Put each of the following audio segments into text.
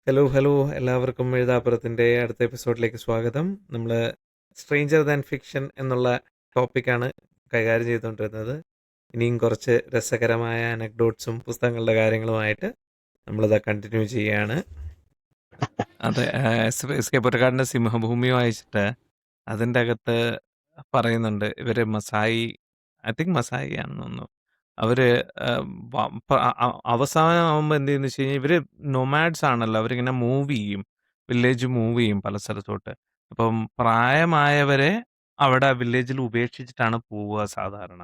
Hello, hello. എല്ലാവർക്കും എഴുതാപ്പുറത്തിൻ്റെ അടുത്ത എപ്പിസോഡിലേക്ക് സ്വാഗതം. നമ്മൾ സ്ട്രേഞ്ചർ ദാൻ ഫിക്ഷൻ എന്നുള്ള ടോപ്പിക്കാണ് കൈകാര്യം ചെയ്തുകൊണ്ടിരുന്നത്. ഇനിയും കുറച്ച് രസകരമായ അനക്ഡോട്ട്സും പുസ്തകങ്ങളുടെ കാര്യങ്ങളുമായിട്ട് നമ്മളിത് കണ്ടിന്യൂ ചെയ്യുകയാണ്. അതെ, എസ് കെ പൊറ്റക്കാടിൻ്റെ സിംഹഭൂമി വായിച്ചിട്ട് അതിൻ്റെ അകത്ത് പറയുന്നുണ്ട് ഇവർ മസായി, ഐ തിങ്ക് മസായി ആണെന്ന് തോന്നുന്നു. അവര് അവസാനമാകുമ്പോൾ എന്ത് ചെയ്യുന്ന വെച്ച് കഴിഞ്ഞാൽ ഇവര് നൊമാഡ്സ് ആണല്ലോ, അവരിങ്ങനെ മൂവ് ചെയ്യും, വില്ലേജ് മൂവ് ചെയ്യും പല സ്ഥലത്തോട്ട്. അപ്പം പ്രായമായവരെ അവിടെ വില്ലേജിൽ ഉപേക്ഷിച്ചിട്ടാണ് പോവുക സാധാരണ.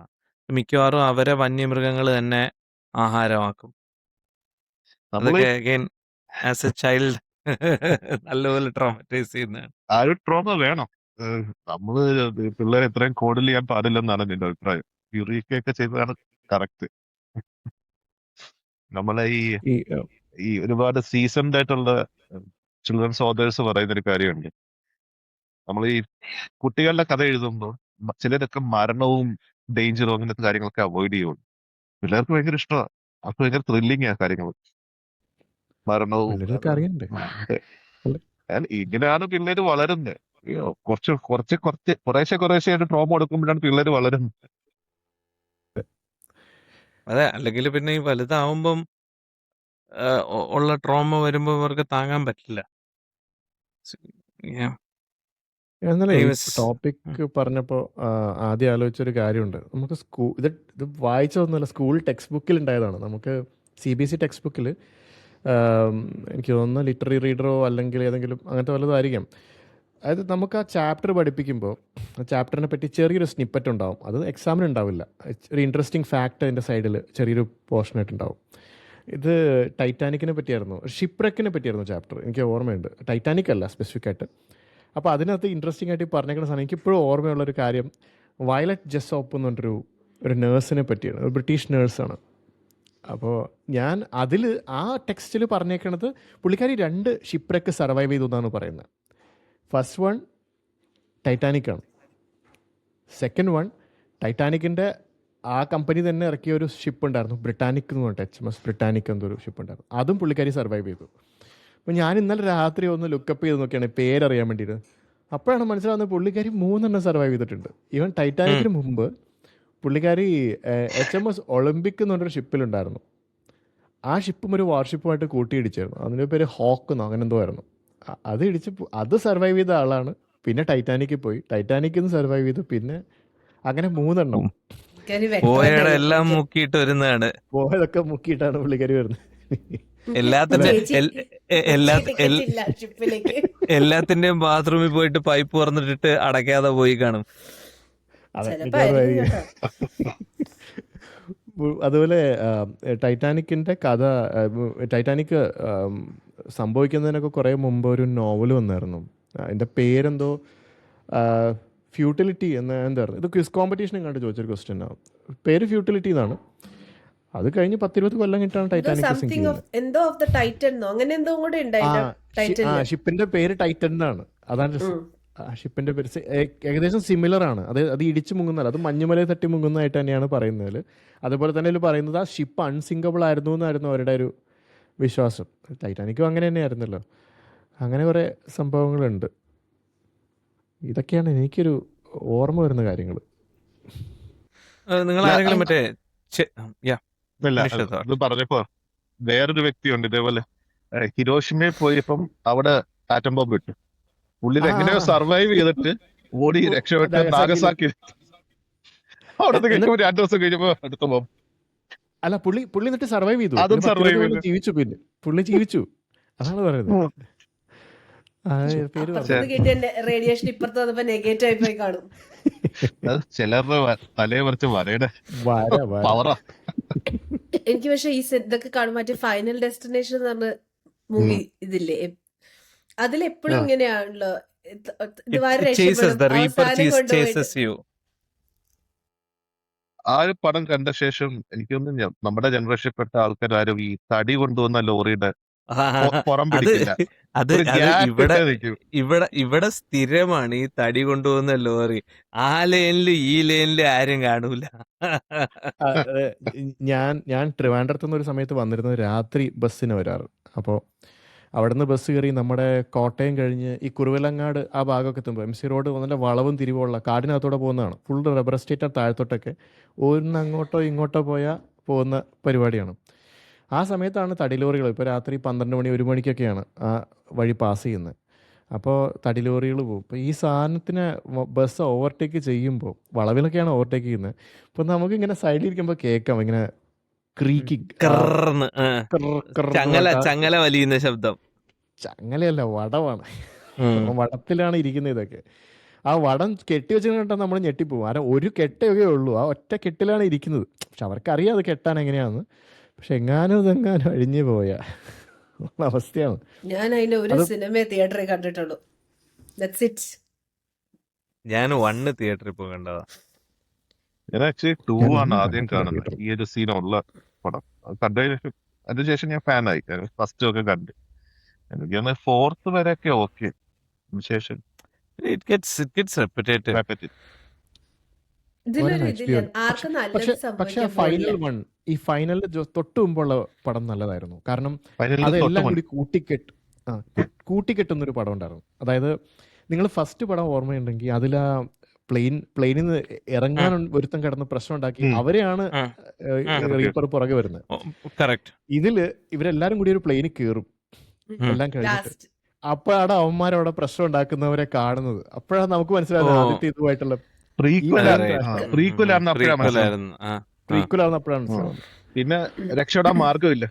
മിക്കവാറും അവരെ വന്യമൃഗങ്ങൾ തന്നെ ആഹാരമാക്കും. നമ്മള് അതൊക്കെ അഗൈൻ ആസ് എ ചൈൽഡ് നല്ലപോലെ ട്രോമറ്റൈസ് ചെയ്യുന്നതാണ്. ആ ഒരു ട്രോമ വേണം. നമ്മള് പിള്ളേരെ എത്രയും കോഡിൽ ചെയ്യാൻ പാടില്ലെന്നാണ് എന്റെ അഭിപ്രായം. യുറീക്കൊക്കെ ചെയ്തതാണ് കറക്റ്റ്. നമ്മളെ ഈ ഈ ഒരുപാട് സീസൺഡ് ആയിട്ടുള്ള ചിൽഡ്രൻസ് ഓതേഴ്സ് പറയുന്ന ഒരു കാര്യമുണ്ട്. നമ്മൾ ഈ കുട്ടികളുടെ കഥ എഴുതുമ്പോൾ ചിലരൊക്കെ മരണവും ഡേഞ്ചറും അങ്ങനത്തെ കാര്യങ്ങളൊക്കെ അവോയ്ഡ് ചെയ്യുള്ളൂ. പിള്ളേർക്ക് ഭയങ്കര ഇഷ്ടമാണ്, അവർക്ക് ഭയങ്കര ത്രില്ലിങ് ആ കാര്യങ്ങൾ, മരണവും. പിള്ളേർക്ക് അറിയണ്ടേ? ഇങ്ങനെയാണ് പിള്ളേര് വളരുന്നത്. കുറേശ്ശെ ട്രോമ കൊടുക്കുമ്പോഴാണ് പിള്ളേര് വളരുന്നത്. അതെ, അല്ലെങ്കിൽ പിന്നെ ഈ വലുതാവുമ്പം ഉള്ള ട്രോമ വരുമ്പോൾ ഇവർക്ക് താങ്ങാൻ പറ്റില്ല. Yeah. എന്നാലേ ഈ Anyways, ടോപ്പിക് പറഞ്ഞപ്പോൾ ആദ്യം ആലോചിച്ചൊരു കാര്യമുണ്ട്. നമുക്ക് ഇത് വായിച്ചതൊന്നുമല്ല, സ്കൂൾ ടെക്സ്റ്റ് ബുക്കിൽ ഉണ്ടായതാണ്. നമുക്ക് CBSE ടെക്സ്റ്റ് ബുക്കിൽ എനിക്ക് തോന്നുന്നു ലിറ്റററി റീഡറോ അല്ലെങ്കിൽ ഏതെങ്കിലും അങ്ങനത്തെ വല്ലതും ആയിരിക്കാം. അതായത് നമുക്ക് ആ ചാപ്റ്റർ പഠിപ്പിക്കുമ്പോൾ ആ ചാപ്റ്ററിനെ പറ്റി ചെറിയൊരു സ്നിപ്പറ്റ് ഉണ്ടാവും. അത് എക്സാമിന് ഉണ്ടാവില്ല. ഒരു ഇൻട്രസ്റ്റിംഗ് ഫാക്റ്റ് അതിൻ്റെ സൈഡിൽ ചെറിയൊരു പോർഷനായിട്ടുണ്ടാവും. ഇത് ടൈറ്റാനിക്കിനെ പറ്റിയായിരുന്നു, ഷിപ്പ്രെക്കിനെ പറ്റിയായിരുന്നു ചാപ്റ്റർ. എനിക്ക് ഓർമ്മയുണ്ട്, ടൈറ്റാനിക് അല്ല സ്പെസിഫിക് ആയിട്ട്. അപ്പോൾ അതിനകത്ത് ഇൻട്രസ്റ്റിംഗ് ആയിട്ട് പറഞ്ഞേക്കുന്ന സാധനം എനിക്കിപ്പോഴും ഓർമ്മയുള്ളൊരു കാര്യം, വയലറ്റ് ജെസോപ്പ് എന്ന് പറഞ്ഞൊരു നേഴ്സിനെ പറ്റിയാണ്. ഒരു ബ്രിട്ടീഷ് നേഴ്സാണ്. അപ്പോൾ ഞാൻ അതിൽ ആ ടെക്സ്റ്റിൽ പറഞ്ഞേക്കണത് പുള്ളിക്കാരി 2 ഷിപ്പ്രെക്ക് സർവൈവ് ചെയ്തു എന്നാണ് പറയുന്നത്. ഫസ്റ്റ് വൺ ടൈറ്റാനിക്കാണ്. സെക്കൻഡ് വൺ ടൈറ്റാനിക്കിൻ്റെ ആ കമ്പനി തന്നെ ഇറക്കിയ ഒരു ഷിപ്പ് ഉണ്ടായിരുന്നു, ബ്രിട്ടാനിക് എന്ന് പറഞ്ഞിട്ട്, HMS ബ്രിട്ടാനിക് എന്നൊരു ഷിപ്പ് ഉണ്ടായിരുന്നു. അതും പുള്ളിക്കാരി സർവൈവ് ചെയ്തു. അപ്പോൾ ഞാൻ ഇന്നലെ രാത്രി ഒന്ന് ലുക്കപ്പ് ചെയ്ത് നോക്കിയാണ് പേരറിയാൻ വേണ്ടിയിട്ട്. അപ്പോഴാണ് മനസ്സിലാവുന്നത് പുള്ളിക്കാരി 3 സർവൈവ് ചെയ്തിട്ടുണ്ട്. ഈവൻ ടൈറ്റാനിക്കിന് മുമ്പ് പുള്ളിക്കാരി HMS ഒളിമ്പിക് എന്ന് പറഞ്ഞൊരു ഷിപ്പിലുണ്ടായിരുന്നു. ആ ഷിപ്പും ഒരു വാർഷിപ്പുമായിട്ട് കൂട്ടിയിടിച്ചായിരുന്നു. അതിൻ്റെ പേര് ഹോക്ക് എന്നോ അങ്ങനെ എന്തോ ആയിരുന്നു. അത് ഇടിച്ച് അത് സർവൈവ് ചെയ്ത ആളാണ്. പിന്നെ ടൈറ്റാനിക്കിൽ പോയി, ടൈറ്റാനിക്കിൽ നിന്ന് സർവൈവ് ചെയ്തു. പിന്നെ അങ്ങനെ 3 പോയയുടെ എല്ലാം മുക്കിയിട്ട് വരുന്നതാണ്. പോയതൊക്കെ മുക്കിയിട്ടാണ് പുള്ളിക്കാരി വരുന്നത്. എല്ലാത്തിന്റെയും ബാത്റൂമിൽ പോയിട്ട് പൈപ്പ് തുറന്നിട്ടിട്ട് അടയ്ക്കാതെ പോയി കാണും. അതുപോലെ ടൈറ്റാനിക്കിൻ്റെ കഥ, ടൈറ്റാനിക് സംഭവിക്കുന്നതിനൊക്കെ കുറേ മുമ്പ് ഒരു നോവൽ വന്നായിരുന്നു. അതിൻ്റെ പേരെന്തോ ഫ്യൂട്ടിലിറ്റി എന്തായിരുന്നു. ഇത് ക്വിസ് കോമ്പറ്റീഷനും കണ്ട് ചോദിച്ചൊരു ക്വസ്റ്റ്യൻ ആണ്. പേര് ഫ്യൂട്ടിലിറ്റി എന്നാണ്. അത് കഴിഞ്ഞ് 10-20 കൊല്ലം കഴിഞ്ഞിട്ടാണ് ടൈറ്റാനിക് ഷിപ്പിന്റെ പേര് ടൈറ്റൻ എന്നാണ്. അതാണ് ഷിപ്പിന്റെ പേര്. ഏകദേശം സിമിലർ ആണ്. അത് ഇടിച്ചു മുങ്ങുന്നതല്ല, അത് മഞ്ഞുമലയെ തട്ടി മുങ്ങുന്നതായിട്ട് തന്നെയാണ് പറയുന്നതിൽ. അതുപോലെ തന്നെ ഇതിൽ പറയുന്നത് ആ ഷിപ്പ് അൺസിങ്കബിൾ ആയിരുന്നു എന്നായിരുന്നു അവരുടെ ഒരു വിശ്വാസം. ടൈറ്റാനിക്കും അങ്ങനെ തന്നെയായിരുന്നല്ലോ. അങ്ങനെ കുറേ സംഭവങ്ങളുണ്ട്. ഇതൊക്കെയാണ് എനിക്കൊരു ഓർമ്മ വരുന്ന കാര്യങ്ങൾ. നിങ്ങൾ ആരെങ്കിലും മറ്റേ ഇത് പറഞ്ഞപ്പോ വേറൊരു വ്യക്തിയുണ്ട് ഇതേപോലെ, ഹിരോഷിമയിൽ പോയപ്പം അവിടെ ആറ്റം ബോംബ് ഇട്ടു. പുള്ളി എങ്ങനെയോ സർവൈവ് ചെയ്തിട്ട് ഓടി രക്ഷപ്പെട്ട് നാഗസാക്കി. അവിടെ 2 ദിവസം കഴിഞ്ഞപ്പോ അടുത്ത ബോംബ്. അല്ല, പുള്ളി എന്നിട്ട് സർവൈവ് ചെയ്തു. അതും സർവൈവ് ചെയ്തു, ജീവിച്ചു. പിന്നെ പുള്ളി ജീവിച്ചു. അതാണ് പറയുന്നത്. റേഡിയേഷൻ ഇപ്പുറത്ത് വന്നപ്പോ നെഗറ്റീവ് ആയി പോയി കാണും. ചിലരുടെ തലയെ മറിച്ച് വരയുടെ പവറാ. എനിക്ക് പക്ഷെ ഈ ഇതൊക്കെ കാണും, മറ്റേ ഫൈനൽ ഡെസ്റ്റിനേഷൻ എന്ന് പറഞ്ഞ മൂവി ഇതില്ലേ, അതിലെപ്പോഴും ഇങ്ങനെയാണല്ലോ. ആ ഒരു പടം കണ്ട ശേഷം എനിക്കൊന്നും നമ്മുടെ ജനറേഷനിൽപ്പെട്ട ആൾക്കാരും ഈ തടി കൊണ്ടുവന്ന ലോറിയുടെ പുറം പിടിക്കില്ല. ഇവിടെ സ്ഥിരമാണ് ഈ തടി കൊണ്ടുപോകുന്ന ലോറി. ആ ലൈനില് ഈ ലൈനില് ആരും കാണൂല. ഞാൻ ട്രിവാൻഡ്രത്ത് നിന്ന് ഒരു സമയത്ത് വന്നിരുന്നത് രാത്രി ബസ്സിന് വരാറ്. അപ്പോൾ അവിടുന്ന് ബസ് കയറി നമ്മുടെ കോട്ടയം കഴിഞ്ഞ് ഈ കുറുവലങ്ങാട് ആ ഭാഗമൊക്കെ എത്തുമ്പോൾ MC റോഡ് നല്ല വളവും തിരിവുള്ള കാടിനകത്തൂടെ പോകുന്നതാണ്. ഫുൾ റബ്ബർ എസ്റ്റേറ്റ് താഴത്തോട്ടൊക്കെ ഒന്ന് അങ്ങോട്ടോ ഇങ്ങോട്ടോ പോയാൽ പോകുന്ന പരിപാടിയാണ്. ആ സമയത്താണ് തടി ലോറികൾ ഇപ്പോൾ രാത്രി 12 മണി 1 മണിക്കൊക്കെയാണ് ആ വഴി പാസ് ചെയ്യുന്നത്. അപ്പോൾ തടി ലോറികൾ പോകും. അപ്പോൾ ഈ സാധനത്തിന് ബസ് ഓവർടേക്ക് ചെയ്യുമ്പോൾ വളവിലൊക്കെയാണ് ഓവർടേക്ക് ചെയ്യുന്നത്. അപ്പോൾ നമുക്കിങ്ങനെ സൈഡിൽ ഇരിക്കുമ്പോൾ കേൾക്കാം ഇങ്ങനെ ക്രീക്കിങ് കർന്ന് ചങ്ങല വലിയുന്ന ശബ്ദം. ചങ്ങലയല്ല, വടമാണ്. ഉം. വടത്തിലാണ് ഇരിക്കുന്നത് ഇതൊക്കെ. ആ വടം കെട്ടി വെച്ചിട്ട് നമ്മൾ ഞെട്ടിപ്പോവും. കാരണം ഒരു കെട്ടൊക്കെ ഉള്ളൂ, ആ ഒറ്റ കെട്ടിലാണ് ഇരിക്കുന്നത്. പക്ഷെ അവർക്കറിയാം അത് കെട്ടാൻ എങ്ങനെയാണെന്ന്. പക്ഷെ എങ്ങാനും ഇതെങ്ങാനും അഴിഞ്ഞു പോയ അവസ്ഥയാണ്. ഞാൻ അതിന്റെ ഒരു അത് സിനിമ തിയേറ്ററിൽ കണ്ടിട്ടുള്ളൂ. That's it. ഞാൻ 1 തിയേറ്ററിൽ പോയി കണ്ടതാ. ഞാൻ ആക്ച്വലി 2 ഞാൻ ആണ് ഒന്നും ആദ്യം കണ്ടിട്ടില്ല കാണുന്നത്, തിയേറ്ററിൽ. ഈ ഒരു സീനുള്ള പടം. അത് കണ്ടതിന് ശേഷം അതിനുശേഷം ഞാൻ ഫാനായി. ഫസ്റ്റ് ഒക്കെ കണ്ട് എനിക്ക് 4th വരെയൊക്കെ ഓക്കെ. ശേഷം It gets repetitive. rapid. ഇതിലൊരു ഒരെണ്ണം ഇതില്ല, HBO. ആർക്കും പക്ഷെ നല്ലത് പക്ഷെ സംഭവിക്കാൻ ഫൈനൽ പോണില്ല. വൺ, ഈ ഫൈനലിൽ തൊട്ട് മുമ്പുള്ള പടം നല്ലതായിരുന്നു. കാരണം ഫൈനലിൽ തൊട്ട് അതെല്ലാം മുൻ കൂടി കൂട്ടിക്കെട്ടുന്നൊരു പടം ഉണ്ടായിരുന്നു. അതായത് നിങ്ങൾ ഫസ്റ്റ് പടം ഓർമ്മയുണ്ടെങ്കിൽ അതിൽ ആ പ്ലെയിനിൽ നിന്ന് ഇറങ്ങാൻ ഒരുത്തം കിടന്ന് പ്രശ്നം ഉണ്ടാക്കി അവരെയാണ് ആ, ആ. റീപ്പർ പുറകെ വരുന്നത്. കറക്റ്റ്. ഇതില് ഇവരെല്ലാരും കൂടി ഒരു പ്ലെയിനിൽ കയറും എല്ലാം കഴിഞ്ഞിട്ട്. ലാസ്റ്റ് അപ്പോഴാണ് അവന്മാരവിടെ പ്രശ്നം ഉണ്ടാക്കുന്നവരെ കാണുന്നത്. അപ്പോഴാണ് നമുക്ക് മനസ്സിലായത് ആദ്യത്തെ ഇതുമായിട്ടുള്ള പ്രീക്വൽ പ്രീക്വൽ ആണെന്ന് അപ്പോഴാണ് മനസ്സിലാവുന്നത്. പ്രീക്വലായിരുന്നു. പ്രീക്വലാണെന്ന് അപ്പോഴാണ് മനസ്സിലാവുന്നത്. പിന്നെ രക്ഷപ്പെടാൻ മാർഗമില്ല.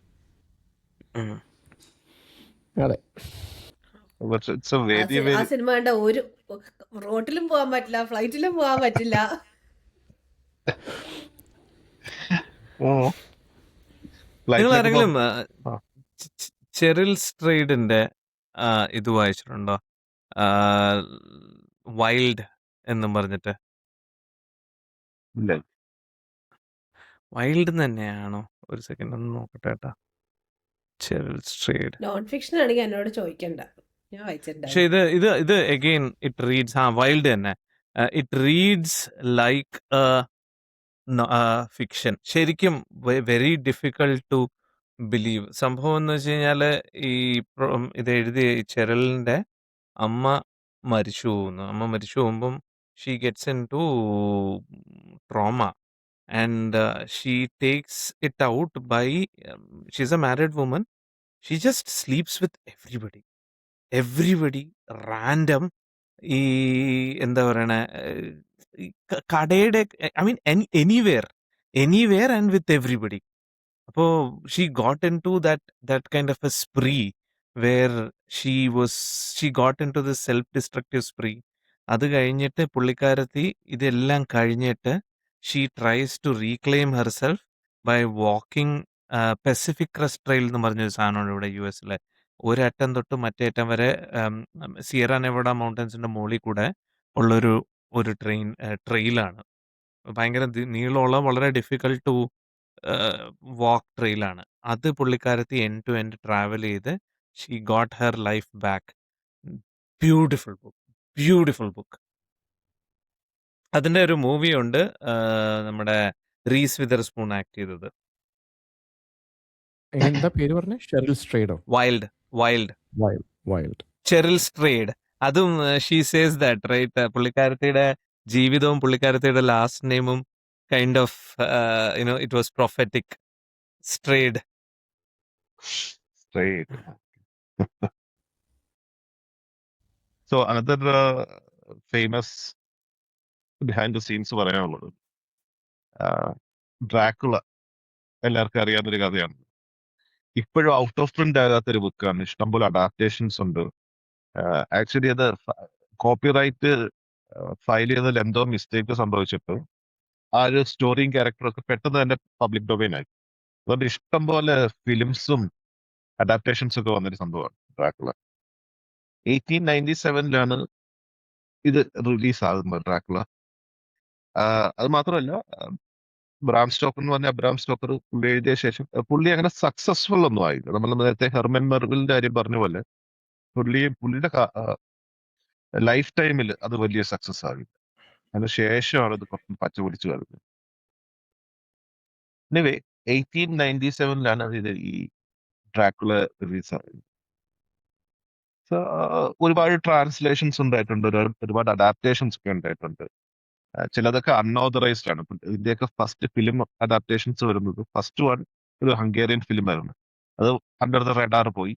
അതെ, ഇറ്റ്സ് എ വെരി ആ വെരി സിനിമ കണ്ട ഒരു റോട്ടിലും പോകാൻ പറ്റില്ല, ഫ്ലൈറ്റിലും പോകാൻ പറ്റില്ല. നിങ്ങൾ ആരെങ്കിലും ആ. ചെറിൽ സ്ട്രെയ്ഡിന്റെ ഇത് വായിച്ചിട്ടുണ്ടോ? വൈൽഡ് എന്നും പറഞ്ഞിട്ട്. ഇല്ല. വൈൽഡ് തന്നെയാണോ? ഒരു സെക്കൻഡ് ഒന്ന് നോക്കട്ടെ കേട്ടാ. ചെറിൽ സ്ട്രെയ്ഡ്. നോൺ ഫിക്ഷൻ ആണെങ്കിൽ എന്നോട് ചോദിക്കണ്ട, ഞാൻ പക്ഷെ വായിച്ചിട്ടുണ്ടായിരുന്നു. ഇത് അഗെയിൻ ഇറ്റ് റീഡ്സ് വൈൽഡ് തന്നെ. It reads like fiction. ശരിക്കും വെരി ഡിഫിക്കൾട്ട് ടു ബിലീവ്. സംഭവം എന്ന് വെച്ച് കഴിഞ്ഞാല് ഇത് എഴുതിയ ഈ ചെറിലിന്റെ അമ്മ മരിച്ചു പോകുന്നു. അമ്മ മരിച്ചു പോകുമ്പം she gets into trauma and she takes it out by she's a married woman. She just sleeps with everybody random. ഈ എന്താ പറയണേ, ഈ കടയുടെ I mean anywhere and with everybody. അപ്പോൾ she got into that kind of a spree where she got into the self destructive spree. അത് കഴിഞ്ഞിട്ട് പുള്ളിക്കാരത്തി ഇതെല്ലാം കഴിഞ്ഞിട്ട് she tries to reclaim herself by walking Pacific Crest trail എന്ന് പറഞ്ഞൊരു സാധനമാണ് ഇവിടെ US-ലെ. ഒരറ്റം തൊട്ട് മറ്റേ അറ്റം വരെ സിയറ നെവഡ മൗണ്ടൻസിന്റെ മുകളിൽ കൂടെ ഉള്ളൊരു ട്രെയിലാണ്. ഭയങ്കര നീളമുള്ള വളരെ ഡിഫിക്കൽട്ട് ടു വാക്ക് ട്രെയിലാണ്. അത് പുള്ളിക്കാരത്തി എൻഡ് ടു എൻഡ് ട്രാവൽ ചെയ്ത് she got her life back. Beautiful book. അതിന്റെ ഒരു മൂവി ഉണ്ട്, നമ്മുടെ റീസ് വിതർസ്പൂൺ ആക്ട് ചെയ്തത്. എന്താ പേര് പറഞ്ഞേ? ഷെറിൽ സ്ട്രേഡോ? വൈൽഡ്. വൈൽഡ്. Cheryl Strayed. അതും ഷീ സേസ് ദാറ്റ് റൈറ്റ്. പുള്ളിക്കാരത്തിയുടെ ജീവിതവും പുള്ളിക്കാരത്തിയുടെ ലാസ്റ്റ് നെയിമും kind of it was prophetic. Strayed. Straight. So another famous behind the scenes പറയാനുള്ളത് ഡ്രാക്കുള എല്ലാവർക്കും അറിയാവുന്നൊരു കഥയാണ്. ഇപ്പോഴും ഔട്ട് ഓഫ് പ്രിന്റ് ആകാത്തൊരു ബുക്കാണ്. ഇഷ്ടംപോലെ അഡാപ്റ്റേഷൻസ് ഉണ്ട്. ആക്ച്വലി അത് കോപ്പിറൈറ്റ് ഫയൽ ചെയ്തതിൽ എന്തോ മിസ്റ്റേക്ക് സംഭവിച്ചിട്ട് ആ ഒരു സ്റ്റോറിയും ക്യാരക്ടറൊക്കെ പെട്ടെന്ന് തന്നെ പബ്ലിക് ഡൊമൈൻ ആയി. അതുകൊണ്ട് ഇഷ്ടംപോലെ ഫിലിംസും അഡാപ്റ്റേഷൻസ് ഒക്കെ വന്നൊരു സംഭവമാണ് ഡ്രാക്കുള. 1897 ഇത് റിലീസ് ആകുന്നത് ഡ്രാക്കുള. അത് മാത്രമല്ല ബ്രാം സ്റ്റോക്കർ എന്ന് പറഞ്ഞ അബ്രാം സ്റ്റോക്കർ പുള്ളി എഴുതിയ ശേഷം പുള്ളി അങ്ങനെ സക്സസ്ഫുൾ ഒന്നും ആയില്ല. നമ്മൾ നേരത്തെ ഹെർമൻ മെർവിലിന്റെ കാര്യം പറഞ്ഞ പോലെ പുള്ളിയുടെ ലൈഫ് ടൈമിൽ അത് വലിയ സക്സസ് ആകില്ല. അതിന് ശേഷമാണ് ഇത് കുറച്ച് പച്ച പിടിച്ചു വരുന്നത്. എനിവേ 1897 ഇത് ഈ ഡ്രാക്കുള റിലീസ് ആയത്. ഒരുപാട് ട്രാൻസ്ലേഷൻസ് ഉണ്ടായിട്ടുണ്ട്, ഒരുപാട് അഡാപ്റ്റേഷൻസ് ഒക്കെ ഉണ്ടായിട്ടുണ്ട്. ചിലതൊക്കെ അൺഓതറൈസ്ഡ് ആണ്. ഇപ്പൊ ഇതിന്റെയൊക്കെ ഫസ്റ്റ് ഫിലിം അഡാപ്റ്റേഷൻസ് വരുന്നത്, ഫസ്റ്റ് വൺ ഒരു ഹംഗേറിയൻ ഫിലിം ആയിരുന്നു. അത് അണ്ടർ ദ റഡാർ പോയി.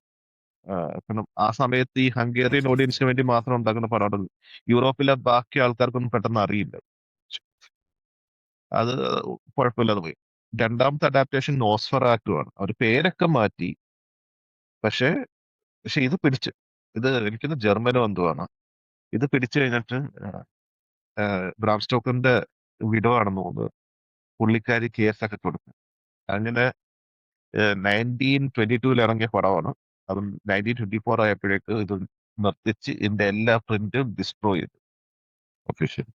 കാരണം ആ സമയത്ത് ഈ ഹംഗേറിയൻ ഓഡിയൻസിന് വേണ്ടി മാത്രം ഉണ്ടാക്കുന്ന പടമാണ്. യൂറോപ്പിലെ ബാക്കി ആൾക്കാർക്കൊന്നും പെട്ടെന്ന് അറിയില്ല. അത് കുഴപ്പമില്ലാതെ പോയി. രണ്ടാമത്തെ അഡാപ്റ്റേഷൻ നോസ്ഫെറാറ്റു ആണ്. അവർ പേരൊക്കെ മാറ്റി. പക്ഷെ പക്ഷെ ഇത് പിടിച്ച്, ഇത് എനിക്കൊന്ന് ജർമ്മനോ എന്തോ ആണ്. ഇത് പിടിച്ചു കഴിഞ്ഞിട്ട് ബ്രാം സ്റ്റോക്കറിന്റെ വിഡോ ആണെന്ന് തോന്നുന്നത്, പുള്ളിക്കാരി കേസൊക്കെ കൊടുത്തു. അങ്ങനെ 1922 ഇറങ്ങിയ പടമാണ്. അതും 1924 ആയപ്പോഴേക്ക് ഇത് നിർത്തിച്ച് ഇതിന്റെ എല്ലാ പ്രിന്റും ഡിസ്ട്രോയ് ചെയ്തു ഒഫീഷ്യൽ.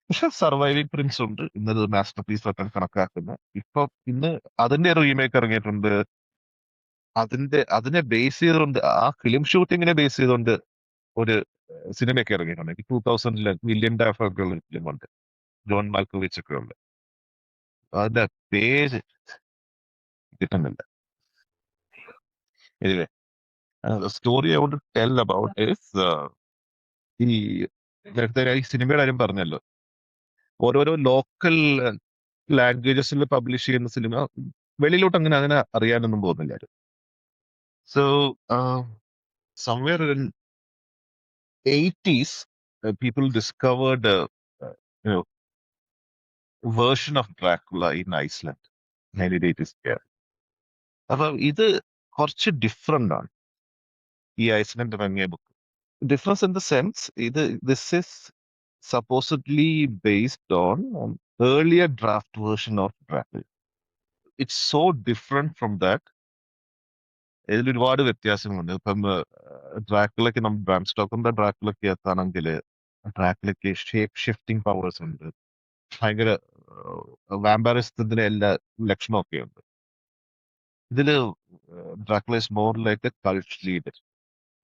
പക്ഷെ സർവൈവിംഗ് പ്രിന്റ്സ് ഉണ്ട്. ഇന്നത് മാസ്റ്റർ പീസ് ഒക്കെ കണക്കാക്കുന്ന. ഇന്ന് അതിന്റെ റീമേക്ക് ഇറങ്ങിയിട്ടുണ്ട്. അതിനെ ബേസ് ചെയ്തുകൊണ്ട്, ആ ഫിലിം ഷൂട്ടിങ്ങിനെ ബേസ് ചെയ്തുകൊണ്ട് ഒരു സിനിമയൊക്കെ ഇറങ്ങിയിട്ടുണ്ട്. 2000 വില്യം ഡാഫ് ഒക്കെ ഉള്ള ഫിലിമുണ്ട്, ജോൺ മാൽക്കോവിച്ച് ഒക്കെ ഉണ്ട്. അതിന്റെ പേര് കിട്ടുന്നില്ല. Anyway, story I want to tell about is, ഈ നേരത്തെ ഈ സിനിമയുടെ കാര്യം പറഞ്ഞല്ലോ, ഓരോരോ ലോക്കൽ ലാംഗ്വേജസിൽ പബ്ലിഷ് ചെയ്യുന്ന സിനിമ വെളിയിലോട്ട് അങ്ങനെ അറിയാനൊന്നും പോകുന്നില്ല. So somewhere in 80s, people discovered you know version of Dracula in Iceland. 1980s. അപ്പൊ ഇത് കുറച്ച് ഡിഫറെന്റ് ആണ് ഈ ഐസ്ലൻഡ് ഇറങ്ങിയ book. Difference in the sense, this is supposedly based on an earlier draft version of Dracula. It's so different from that. ഇതിൽ ഒരുപാട് വ്യത്യാസങ്ങളുണ്ട്. ഇപ്പം ഡ്രാക്കുളയ്ക്ക് നമ്മൾ ബ്രാം സ്റ്റോക്കറിന്റെ ഡ്രാക്കുളയ്ക്ക് എത്താണെങ്കിൽ ഡ്രാക്കുളയ്ക്ക് ഷേപ്പ് ഷിഫ്റ്റിംഗ് പവേഴ്സ് ഉണ്ട്, ഭയങ്കര വാമ്പയറിസത്തിന്റെ എല്ലാ ലക്ഷണമൊക്കെ ഉണ്ട്. ഇതില് Dracula is more like A cult leader.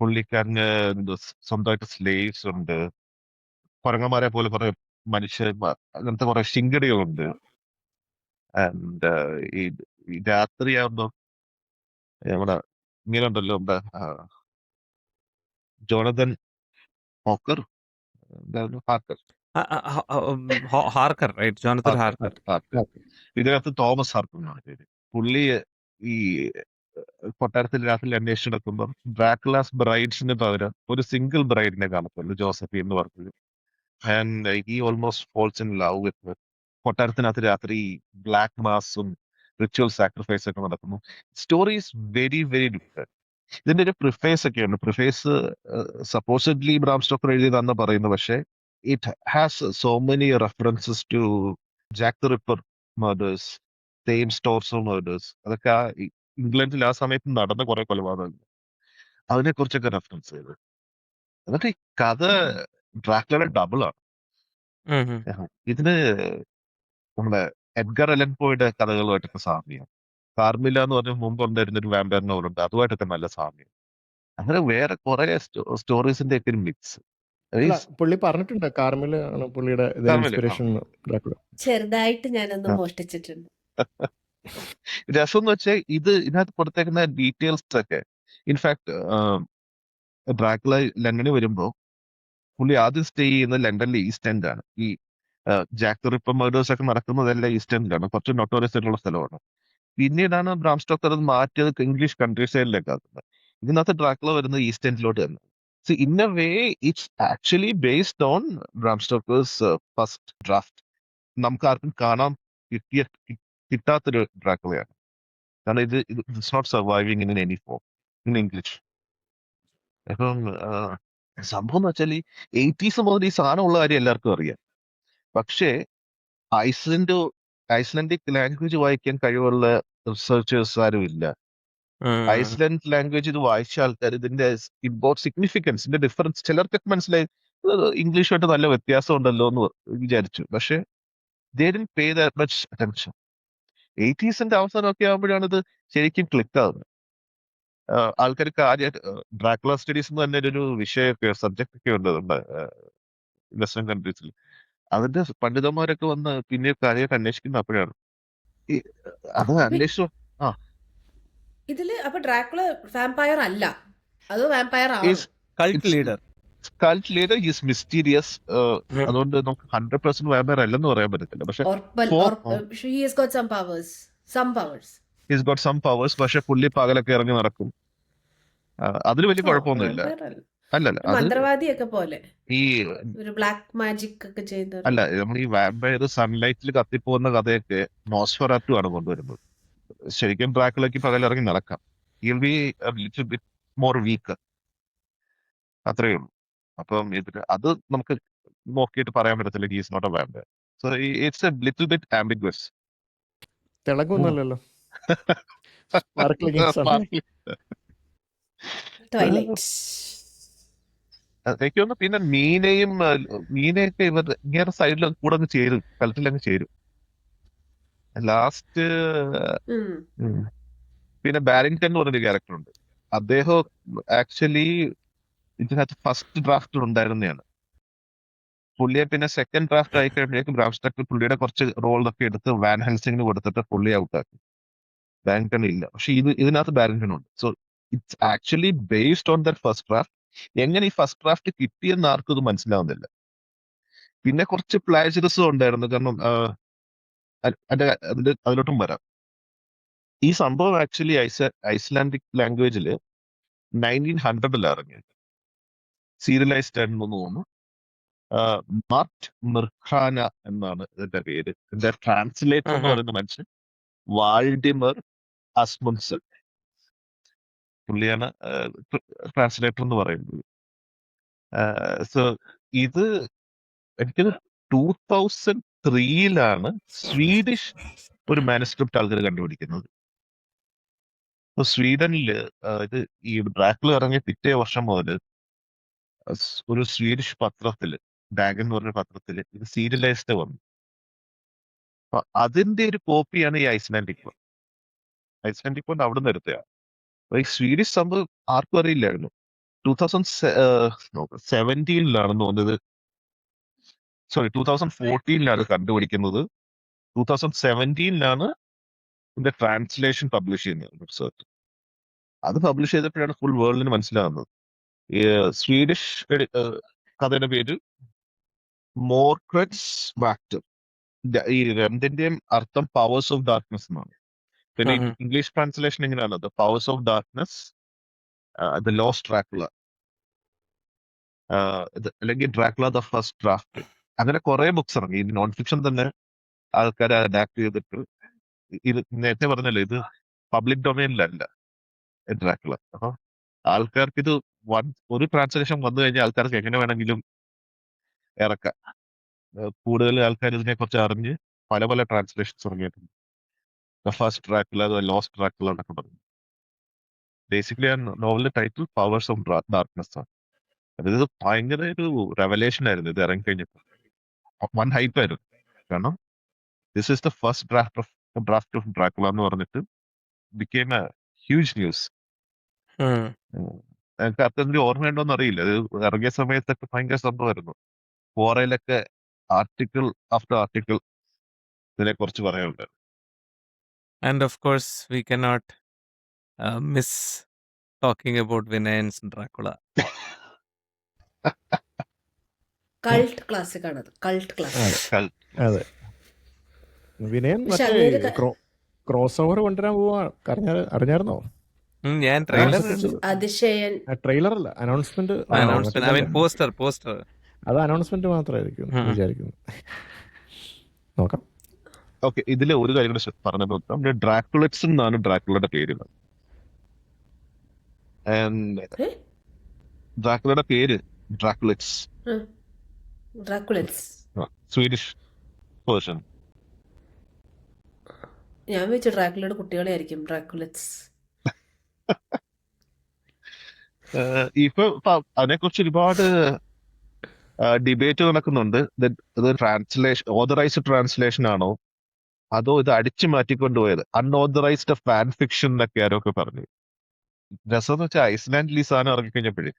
പുള്ളിക്കാരന് സ്വന്തമായിട്ട് സ്ലേവ്സ് ഉണ്ട്, കുരങ്ങന്മാരെ പോലെ കുറെ മനുഷ്യർ, അങ്ങനത്തെ കുറെ ശിങ്കടികളുണ്ട്. ആൻഡ് ഈ രാത്രിയാകുമ്പോ നമ്മുടെ ഇങ്ങനെ ഉണ്ടല്ലോ, നമ്മുടെ ജോണതൻ ഹോക്കർ, എന്തായിരുന്നു, Harker, Harker, right? ജോണത്തൻ Harker. Harker. ഇതിനകത്ത് തോമസ് ഹാർക്കർ എന്നാണ് പേര്. പുള്ളി ഈ കൊട്ടാരത്തിൽ രാത്രി അന്വേഷിച്ച് നടക്കുമ്പോൾ ഡ്രാക്കുലാസ് ബ്രൈഡ്സിന് പകരം ഒരു സിംഗിൾ ബ്രൈഡിനെ കാണത്തുള്ളൂ, ജോസഫി എന്ന് പറഞ്ഞു. And he almost falls in love with. കൊട്ടാരത്തിനകത്ത് രാത്രി ബ്ലാക്ക് മാസും റിച്വൽ സാക്രിഫൈസ് ഒക്കെ നടക്കുന്നു. Story is very very different. ഇതിന്റെ ഒരു പ്രിഫേസ് ഒക്കെയുണ്ട്. പ്രിഫേസ് സപ്പോസിഡ്ലി ബ്രാം സ്റ്റോക്കർ എഴുതിയതാണെന്ന് പറയുന്നു. പക്ഷേ it has so many references to Jack the Ripper murders, Thames torso murders. അതൊക്കെ ഇംഗ്ലണ്ടിൽ ആ സമയത്ത് നടന്ന കുറെ കൊലപാതകങ്ങൾ, അതിനെ കുറിച്ചൊക്കെ റെഫറൻസ് ചെയ്ത്. എന്നിട്ട് ഈ കഥ ഡ്രാക്കുളയുടെ ഡബിൾ ആണ്. ഇതിന് നമ്മുടെ എഡ്ഗർ അലൻ പോയുടെ കഥകളുമായിട്ടൊക്കെ സാമ്യം. കാർമില എന്ന് പറഞ്ഞ മുമ്പ് ഉണ്ടായിരുന്ന ഒരു വാമ്പയർ നോവലുണ്ട്, അതുമായിട്ടൊക്കെ നല്ല സാമ്യം. അങ്ങനെ വേറെ കുറെ സ്റ്റോറീസിന്റെ ഒക്കെ ഒരു മിക്സ്. അല്ല, പുള്ളി പറഞ്ഞിട്ടുണ്ട് കാർമില് ആണ് പുള്ളിയുടെ ഇൻസ്പിറേഷൻ. ചെറുതായിട്ട് ഞാനൊന്ന് മോഷ്ടിച്ചിട്ടുണ്ട്. രസം എന്ന് വെച്ചാൽ ഇതിനകത്ത് കൊടുത്തേക്കുന്ന ഡീറ്റെയിൽസ് ഒക്കെ, ഇൻഫാക്ട് ഡ്രാക്കുള ലണ്ടനിൽ വരുമ്പോ പുള്ളി ആദ്യം സ്റ്റേ ചെയ്യുന്നത് ലണ്ടനിലെ ഈസ്റ്റ് എൻഡ് ആണ്. ഈ ജാക്ക് ദ റിപ്പർ മർഡേഴ്സ് ഒക്കെ നടക്കുന്നതെല്ലാം ഈസ്റ്റ് എൻഡിലാണ്, കുറച്ച് നൊട്ടോറിയസ് ആയിട്ടുള്ള സ്ഥലമാണ്. പിന്നീടാണ് ബ്രാം സ്റ്റോക്കർ അത് മാറ്റിയത് ഇംഗ്ലീഷ് കൺട്രി സൈഡിലേക്ക് ആക്കുന്നത്. ഇതിനകത്ത് ഡ്രാക്കുള വരുന്നത് ഈസ്റ്റ് എൻഡിലോട്ട് തന്നെ. So in a way it's actually based on Bram stoker's first draft. നമുക്ക് ആർക്കും കാണാൻ കിട്ടാത്തൊരു ഡ്രാക്കുളയാണ്. കാരണം it's not surviving in any form in English. അപ്പം സംഭവം എന്ന് വെച്ചാൽ ഈ 80s മുതൽ ഈ സാധനമുള്ള കാര്യം എല്ലാവർക്കും അറിയാം. പക്ഷേ ഐസ്ലൻഡിക് ലാംഗ്വേജ് വായിക്കാൻ കഴിവുള്ള റിസർച്ചേഴ്സ് ആരും ഇല്ല. ഐസ്ലൻഡ് ലാംഗ്വേജ് ഇത് വായിച്ച ആൾക്കാർ ഇതിന്റെ ഇമ്പോർട്ട് സിഗ്നിഫിക്കൻസ്, ഇതിന്റെ ഡിഫറൻസ് ചിലർക്കൊക്കെ മനസ്സിലായി. ഇംഗ്ലീഷുമായിട്ട് നല്ല വ്യത്യാസം ഉണ്ടല്ലോ എന്ന് വിചാരിച്ചു. പക്ഷെ they didn't pay that much attention. 80s അവസാനമൊക്കെ ആകുമ്പോഴാണ് ഇത് ശരിക്കും ക്ലിക്ക് ആകുന്നത്. ആൾക്കാർക്ക് ആദ്യമായിട്ട് ഡ്രാക്കുള സ്റ്റഡീസ് എന്ന് തന്നെ ഒരു വിഷയമൊക്കെ, സബ്ജക്ട് ഒക്കെ ഉണ്ട് നമ്മുടെ വെസ്റ്റേൺ കൺട്രീസിൽ. അതിന്റെ പണ്ഡിതന്മാരൊക്കെ വന്ന് പിന്നെ കാര്യമായിട്ട് അന്വേഷിക്കുന്ന അപ്പോഴാണ് അത് അന്വേഷിച്ചു. ഇതില് അപ്പൊ ഡ്രാക്കുള വാമ്പയർ അല്ല. അതോ വാമ്പയർ ആണോ? Is cult it's leader. Cult leader is mysterious. അതുകൊണ്ട് നമുക്ക് 100% വാമ്പയർ അല്ലെന്ന് പറയാൻ പറ്റത്തില്ല. പക്ഷെ for He has got some powers. Some powers. His got some powers. പക്ഷെ പുള്ളി പകലൊക്കെ ഇറങ്ങി നടക്കും. അതിൽ വലിയ ഓ, കുഴപ്പമൊന്നുമില്ല. വാമ്പയർ അല്ല. അല്ലല്ല, ഒരു അത് മന്ത്രവാദിയൊക്കെ പോലെ. ഈ ഒരു ബ്ലാക്ക് മാജിക് ഒക്കെ ചെയ്യുന്നവർ. അല്ല, നമ്മൾ ഈ വാമ്പയർ സൺലൈറ്റിൽ കത്തിപ്പോകുന്ന കഥയൊക്കെ നോസ്ഫെറാറ്റു ആണ് കൊണ്ടുവരുന്നത്. ശരിക്കും ഡ്രാക്കുളയ്ക്ക് പകലിറങ്ങി നടക്കാം. He'll be little bit more weak, അത്രയേ ഉള്ളൂ. അപ്പം അത് നമുക്ക് നോക്കിയിട്ട് പറയാൻ പറ്റത്തില്ല he's not a vampire. So it's a little bit ambiguous. തിളങ്ങുന്നല്ലോ സ്പാർക്ലിംഗ് സൺലൈറ്റ്. Twilight. എനിക്ക് തോന്നുന്നു പിന്നെ മീനയൊക്കെ ഇങ്ങനെ സൈഡിൽ കൂടെ അങ്ങ് ചേരും, കളത്തിലങ്ങ് ചേരും ലാസ്റ്റ്. ഉം. പിന്നെ ബാരിങ്ടൺ എന്ന് പറഞ്ഞൊരു ക്യാരക്ടർ ഉണ്ട്. അദ്ദേഹം ആക്ച്വലി ഇതിനകത്ത് ഫസ്റ്റ് ഡ്രാഫ്റ്റ് ഉണ്ടായിരുന്നതാണ്. പുള്ളിയെ പിന്നെ സെക്കൻഡ് ഡ്രാഫ്റ്റ് ആയി കഴിയുമ്പോഴേക്കും ബ്രാംസ്റ്റർ പുള്ളിയുടെ കുറച്ച് റോളൊക്കെ എടുത്ത് വാൻ ഹെൽസിംഗിന് കൊടുത്തിട്ട് പുള്ളി ഔട്ടാക്കി. ബാരിങ്ടൺ ഇല്ല, പക്ഷെ ഇതിനകത്ത് ബാരിങ്ടൺ ഉണ്ട്. So it's actually based on that first draft. എങ്ങനെ ഈ ഫസ്റ്റ് ഡ്രാഫ്റ്റ് കിട്ടിയെന്ന് ആർക്കും ഇത് മനസ്സിലാവുന്നില്ല. പിന്നെ കുറച്ച് പ്ലാജറിസം ഉണ്ടായിരുന്നു. കാരണം അതിലോട്ടും വരാം. ഈ സംഭവം ആക്ച്വലി ഐസ്ലാൻഡിക് ലാംഗ്വേജിൽ 1900 ഇറങ്ങിയത്, സീരിയലൈസ്ഡ് ആയിരുന്നു തോന്നുന്നു. മാർട്ട് മിർഖാന എന്നാണ് ഇതിന്റെ പേര്. ഇതിന്റെ ട്രാൻസ്ലേറ്റർ എന്ന് പറയുന്ന മനുഷ്യൻ വാൾഡിമർ അസ്മുൻസൺ, പുള്ളിയാണ് ട്രാൻസ്ലേറ്റർ എന്ന് പറയുന്നത്. സോ ഇത് എനിക്കത് 2003 സ്വീഡിഷ് ഒരു മാനുസ്ക്രിപ്റ്റ് ആൾക്കാർ കണ്ടുപിടിക്കുന്നത്. സ്വീഡനില് ഇത് ഈ ഡ്രാക്കുള ഇറങ്ങിയ പിറ്റേ വർഷം മുതൽ ഒരു സ്വീഡിഷ് പത്രത്തില്, ഡാഗൻ എന്ന് പറഞ്ഞ പത്രത്തില് ഇത് സീരിയലൈസ്ഡ് വന്നു. അപ്പൊ അതിന്റെ ഒരു കോപ്പിയാണ് ഈ ഐസ്ലാൻഡിക് വൺ. ഐസ്ലാൻഡിക് വൺ അവിടെ നിന്ന് എടുത്തതാണ്. അപ്പൊ ഈ സ്വീഡിഷ് സംഭവം ആർക്കും അറിയില്ലായിരുന്നു. 2017 തോന്നുന്നത്, സോറി 2014 കണ്ടുപിടിക്കുന്നത്. 2017 ഇതിന്റെ ട്രാൻസ്ലേഷൻ പബ്ലിഷ് ചെയ്യുന്നത്. അത് പബ്ലിഷ് ചെയ്തപ്പോഴാണ് ഫുൾ വേൾഡിന് മനസ്സിലാകുന്നത്. സ്വീഡിഷ് കഥയുടെ പേര് മോർക്രെറ്റ്സ് വാക്ടർ. ഈ രണ്ടിന്റെയും അർത്ഥം പവേഴ്സ് ഓഫ് ഡാർക്ക്നെസ് എന്നാണ്. പിന്നെ ഇംഗ്ലീഷ് ട്രാൻസ്ലേഷൻ എങ്ങനെയാണ്? The powers of darkness, the lost Dracula, അല്ലെങ്കിൽ ഡ്രാക്കുള ദ ഫസ്റ്റ് ഡ്രാഫ്റ്റ്. അങ്ങനെ കുറെ ബുക്സ് ഇറങ്ങി. ഇത് നോൺ ഫിക്ഷൻ തന്നെ ആൾക്കാർ അഡാപ്റ്റ് ചെയ്തിട്ട്. ഇത് നേരത്തെ പറഞ്ഞല്ലോ, ഇത് പബ്ലിക് ഡൊമൈനിലല്ല ഡ്രാക്കുള. അപ്പൊ ആൾക്കാർക്ക് ഇത് ഒരു ട്രാൻസ്ലേഷൻ വന്നു കഴിഞ്ഞാൽ ആൾക്കാർക്ക് എങ്ങനെ വേണമെങ്കിലും ഇറക്കാം. കൂടുതൽ ആൾക്കാർ ഇതിനെ കുറിച്ച് അറിഞ്ഞ് പല പല ട്രാൻസ്ലേഷൻസ് ഇറങ്ങിയിട്ടുണ്ട്. The first Dracula, the lost Dracula എന്നൊക്കെ പറഞ്ഞു. ബേസിക്കലി ആ നോവലിന്റെ ടൈറ്റിൽ പവേഴ്സ് ഓഫ് ഡാർക്ക്നെസ് ആണ്. അതായത് ഭയങ്കര ഒരു റെവലേഷൻ ആയിരുന്നു ഇത് ഇറങ്ങിക്കഴിഞ്ഞപ്പോൾ. വൺ ഹൈപ്പ് ആയിരുന്നു. കാരണം this is the first draft of Dracula എന്ന് പറഞ്ഞിട്ട് ബിക്കേം എ ഹ്യൂജ് ന്യൂസ്. എനിക്ക് അത്രയും ഓർമ്മയുണ്ടോന്ന് അറിയില്ല. അത് ഇറങ്ങിയ സമയത്തൊക്കെ ഭയങ്കര സംഭവമായിരുന്നു. ഫോറയിലൊക്കെ ആർട്ടിക്കിൾ ആഫ്റ്റർ ആർട്ടിക്കിൾ ഇതിനെ കുറിച്ച് പറയാനുണ്ട്. And of course, we cannot miss talking about Vinay's Dracula. Cult classic ആണത്. Cult classic. അതെ, വിനയൻ പക്ഷെ മറ്റേ അങ്ങേര് ക്രോസ് ഓവർ കൊണ്ടുവരാൻ പോവാ. അറിഞ്ഞായിരുന്നോ? ഞാൻ ട്രെയിലർ അതിശയൻ. ട്രെയിലർ അല്ല, അനൗൺസ്മെന്റ്. പോസ്റ്റർ അത് അനൗൺസ്മെന്റ് മാത്രമായിരിക്കും വിചാരിക്കുന്നു. നോക്കാം. ഓക്കെ, ഇതിലെ ഒരു കാര്യം കൂടെ പറഞ്ഞു നോക്കാം. ഡ്രാക്കുളറ്റ്സ് എന്നാണ് ഡ്രാക്കുളയുടെ പേര്. ഡ്രാക്കുളയുടെ പേര് ഡ്രാക്കുളറ്റ്സ്, ഡ്രാക്കുളറ്റ്സ്. Swedish version. ഞാൻ വെച്ചു ഡ്രാക്കുളയുടെ കുട്ടികളെ ആയിരിക്കും ഡ്രാക്കുളറ്റ്സ്. ഇപ്പൊ അതിനെക്കുറിച്ച് ഒരുപാട് ഡിബേറ്റ് നടക്കുന്നുണ്ട്. ഇത് ഓതറൈസ്ഡ് ട്രാൻസ്ലേഷൻ ആണോ അതോ ഇത് അടിച്ചു മാറ്റിക്കൊണ്ടുപോയത് അൺഓതറൈസ്ഡ് ഫാൻ ഫിക്ഷൻ എന്നൊക്കെ ആരൊക്കെ പറഞ്ഞു. രസം എന്ന് വെച്ചാൽ ഐസ്ലാൻഡിൽ ഈ സാധനം ഇറങ്ങിക്കഴിഞ്ഞപ്പോഴേ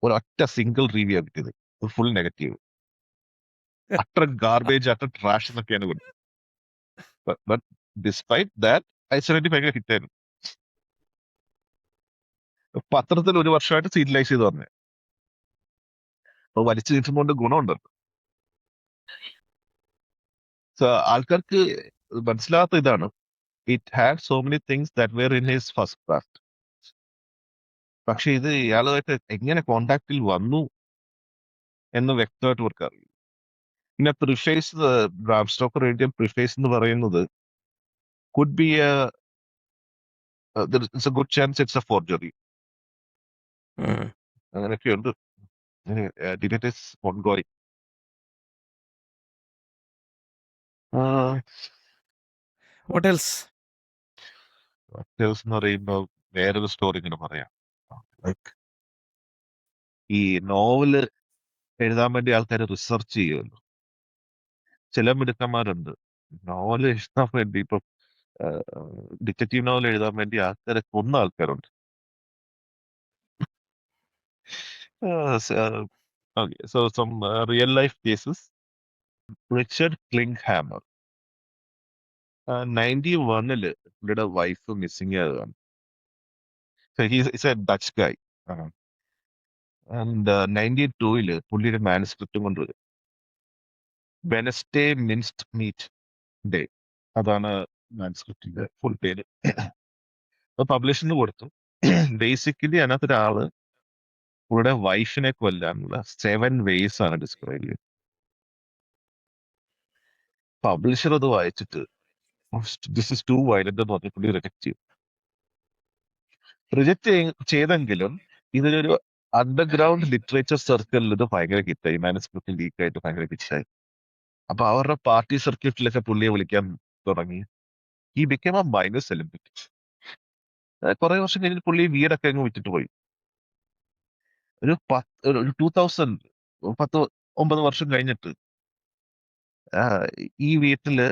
ഒരൊറ്റ സിംഗിൾ റിവ്യൂ കിട്ടിയത്, full negative, utter garbage, utter trash എന്നൊക്കെയാണ് കൊടുത്തത്. ബട്ട് ഡിസ്പൈറ്റ് ദാറ്റ് ഐസ്ലാൻഡിൽ ഭയങ്കര ഹിറ്റായിരുന്നു. പത്രത്തിൽ ഒരു വർഷമായിട്ട് സീരിയലൈസ് ചെയ്ത് വന്നേ. അപ്പൊ വലിച്ചു നീട്ടുന്നതുകൊണ്ട് ഗുണമുണ്ട്. ആൾക്കാർക്ക് മനസ്സിലാത്ത ഇതാണ്, it had so many things that were in his first draft. പക്ഷെ ഇത് ഇയാളുമായിട്ട് എങ്ങനെ കോണ്ടാക്റ്റിൽ വന്നു എന്ന് വ്യക്തമായിട്ട് ഇവർക്ക് അറിയില്ല. പിന്നെ പ്രിഫേസ്, ബ്രാം സ്റ്റോക്കർ എഴുതിയ പ്രിഫേസ് എന്ന് പറയുന്നത് could be it's a good chance it's a forgery, അങ്ങനെയൊക്കെയുണ്ട്. Debate is ongoing. What else? എന്ന് പറയുമ്പോൾ വേറൊരു സ്റ്റോറി ഇങ്ങനെ പറയാം. ലൈക്ക് ഈ നോവല് എഴുതാൻ വേണ്ടി ആൾക്കാർ റിസർച്ച് ചെയ്യുമല്ലോ. ചില മിടുക്കന്മാരുണ്ട് നോവൽ എഴുതാൻ വേണ്ടി. ഇപ്പം ഡിറ്റക്റ്റീവ് നോവൽ എഴുതാൻ വേണ്ടി ആൾക്കാരെ കൊന്ന ആൾക്കാരുണ്ട്. So some real life cases. Richard Klinghammer 91 പുള്ളിയുടെ വൈഫ് മിസ്സിംഗ് ആയതാണ്. A Dutch guy. ആൻഡ് 92 പുള്ളിയുടെ മാനുസ്ക്രിപ്റ്റും കൊണ്ടുവരും. വെനസ്ഡേ മിൻസ്ഡ് മീറ്റ് ഡേ, അതാണ് മാനുസ്ക്രിപ്റ്റിന്റെ ഫുൾ പേര്. പബ്ലിഷിന് കൊടുത്തു. ബേസിക്കലി അതിനകത്ത് ഒരാള് പുള്ളിയുടെ വൈഫിനെ കൊല്ലാനുള്ള 7 ways ആണ് ഡിസ്ക്രൈബ് ചെയ്തത്. പബ്ലിഷർ അത് വായിച്ചിട്ട് ദിസ് ഇസ് ടു വയലന്റ് എന്ന് പറഞ്ഞ് പുള്ളി റിജക്ട് ചെയ്തു. റിജക്ട് ചെയ്തെങ്കിലും ഇതിലൊരു അണ്ടർഗ്രൗണ്ട് ലിറ്ററേച്ചർ സർക്കിളിൽ ഇത് ഭയങ്കര ഹിറ്റായി. മാനുസ്ക്രിപ്റ്റ് ലീക്ക് ആയിട്ട് ഭയങ്കര ഹിറ്റായി. അപ്പൊ അവരുടെ പാർട്ടി സർക്യൂട്ടിലൊക്കെ പുള്ളിയെ വിളിക്കാൻ തുടങ്ങി. ഈ ബിക്കം എ മൈനർ സെലിബ്രിറ്റി. കുറെ വർഷം കഴിഞ്ഞ് പുള്ളി വീടൊക്കെ അങ്ങ് വിറ്റിട്ട് പോയി. ഒരു 2000 10-9 വർഷം കഴിഞ്ഞിട്ട് ഈ വീട്ടില്